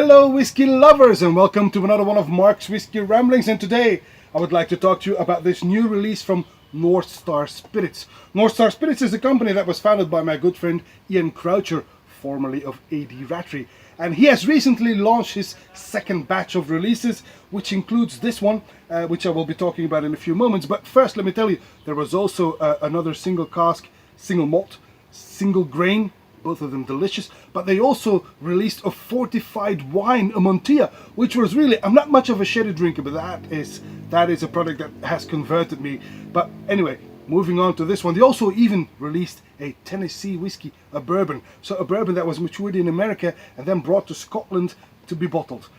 Hello whiskey lovers, and welcome to another one of Mark's Whiskey Ramblings. And today I would like to talk to you about this new release from North Star Spirits. North Star Spirits is a company that was founded by my good friend Ian Croucher, formerly of AD Ratry. And he has recently launched his second batch of releases, which includes this one, which I will be talking about in a few moments. But first, let me tell you, there was also another single cask, single malt, single grain, both of them delicious, but they also released a fortified wine, a Montilla, which was really, I'm not much of a sherry drinker, but that is a product that has converted me. But anyway, moving on to this one, they also even released a Tennessee whiskey, a bourbon. So a bourbon that was matured in America and then brought to Scotland to be bottled.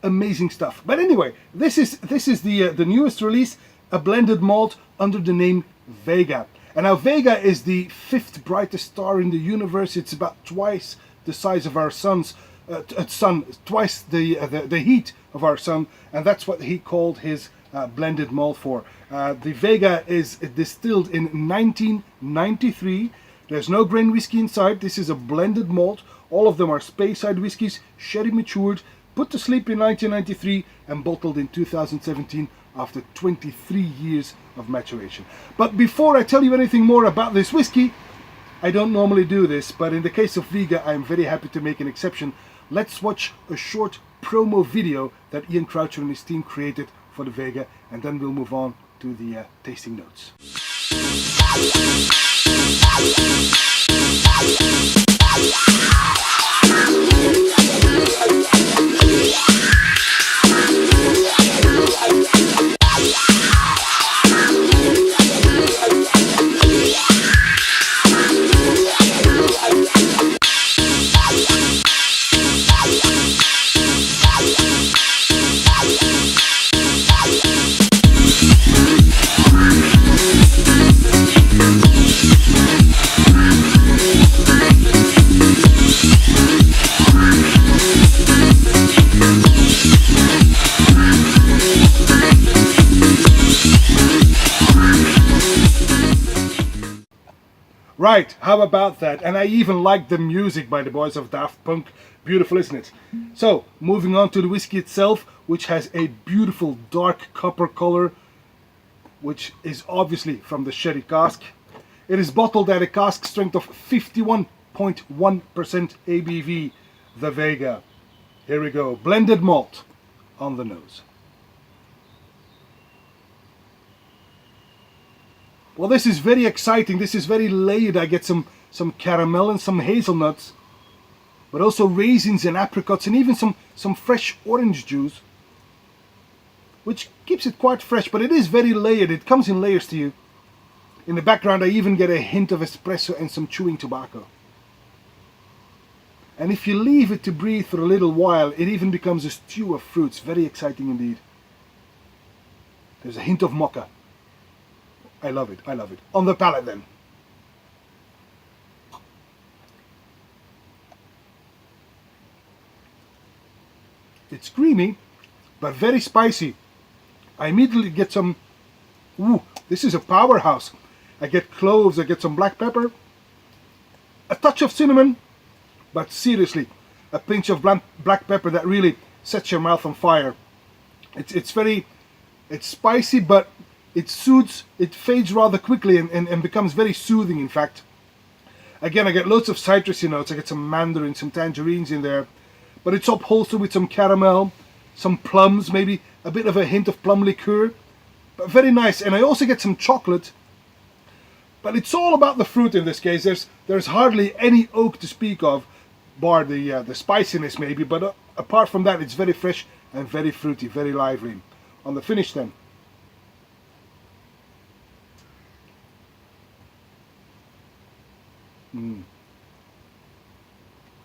Amazing stuff. But anyway, this is the newest release, a blended malt under the name Vega. And now Vega is the fifth brightest star in the universe. It's about twice the size of our sun, twice the heat of our sun, and that's what he called his blended malt for. The Vega is distilled in 1993. There's no grain whiskey inside. This is a blended malt. All of them are Speyside whiskies, sherry matured, put to sleep in 1993 and bottled in 2017 after 23 years of maturation. But before I tell you anything more about this whiskey, I don't normally do this, but in the case of Vega, I'm very happy to make an exception. Let's watch a short promo video that Ian Croucher and his team created for the Vega, and then we'll move on to the tasting notes. Right, how about that? And I even like the music by the boys of Daft Punk. Beautiful, isn't it? So, moving on to the whiskey itself, which has a beautiful dark copper color, which is obviously from the sherry cask. It is bottled at a cask strength of 51.1% ABV, the Vega. Here we go, blended malt on the nose. Well, this is very exciting. This is very layered. I get some caramel and some hazelnuts, but also raisins and apricots and even some fresh orange juice, which keeps it quite fresh, but it is very layered. It comes in layers to you. In the background, I even get a hint of espresso and some chewing tobacco. And if you leave it to breathe for a little while, it even becomes a stew of fruits. Very exciting indeed. There's a hint of mocha. I love it, I love it. On the palate then. It's creamy, but very spicy. I immediately get some, ooh, this is a powerhouse. I get cloves, I get some black pepper, a touch of cinnamon, but seriously, a pinch of black pepper that really sets your mouth on fire. It's spicy, but it soothes, it fades rather quickly and becomes very soothing, in fact. Again, I get loads of citrusy notes. I get some mandarin, some tangerines in there. But it's upholstered with some caramel, some plums, maybe a bit of a hint of plum liqueur. But very nice. And I also get some chocolate. But it's all about the fruit in this case. There's hardly any oak to speak of, bar the spiciness maybe. But apart from that, it's very fresh and very fruity, very lively. On the finish then.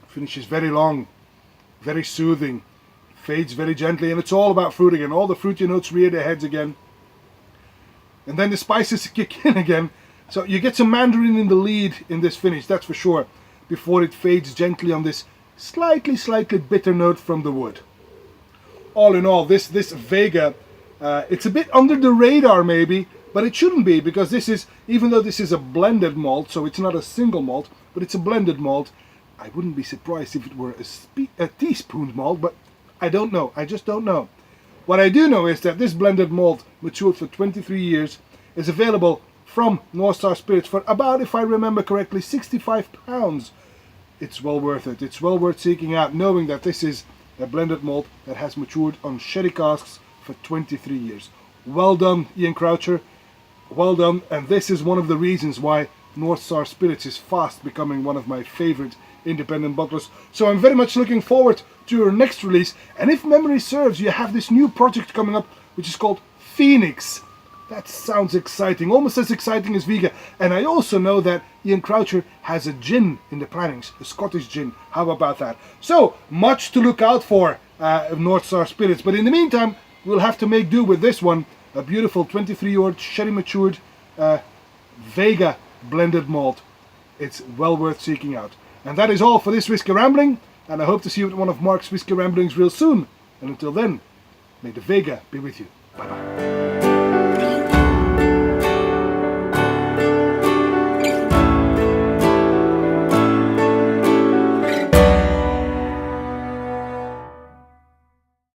Finish is very long, very soothing, fades very gently, and it's all about fruit again. All the fruity notes rear their heads again. And then the spices kick in again. So you get some mandarin in the lead in this finish, that's for sure, before it fades gently on this slightly bitter note from the wood. All in all, this Vega, it's a bit under the radar maybe, but it shouldn't be, because this is, even though this is a blended malt, so it's not a single malt, but it's a blended malt, I wouldn't be surprised if it were a teaspoon malt, but I don't know. I just don't know. What I do know is that this blended malt, matured for 23 years, is available from North Star Spirits for about, if I remember correctly, £65. It's well worth it. It's well worth seeking out, knowing that this is a blended malt that has matured on sherry casks for 23 years. Well done, Ian Croucher. Well done. And this is one of the reasons why North Star Spirits is fast becoming one of my favorite independent bottlers. So I'm very much looking forward to your next release. And if memory serves, you have this new project coming up, which is called Phoenix. That sounds exciting, almost as exciting as Vega. And I also know that Ian Croucher has a gin in the plannings, a Scottish gin. How about that? So, much to look out for North Star Spirits. But in the meantime, we'll have to make do with this one. A beautiful 23-year-old sherry matured Vega blended malt. It's well worth seeking out. And that is all for this Whisky Rambling. And I hope to see you at one of Mark's Whisky Ramblings real soon. And until then, may the Vega be with you. Bye-bye.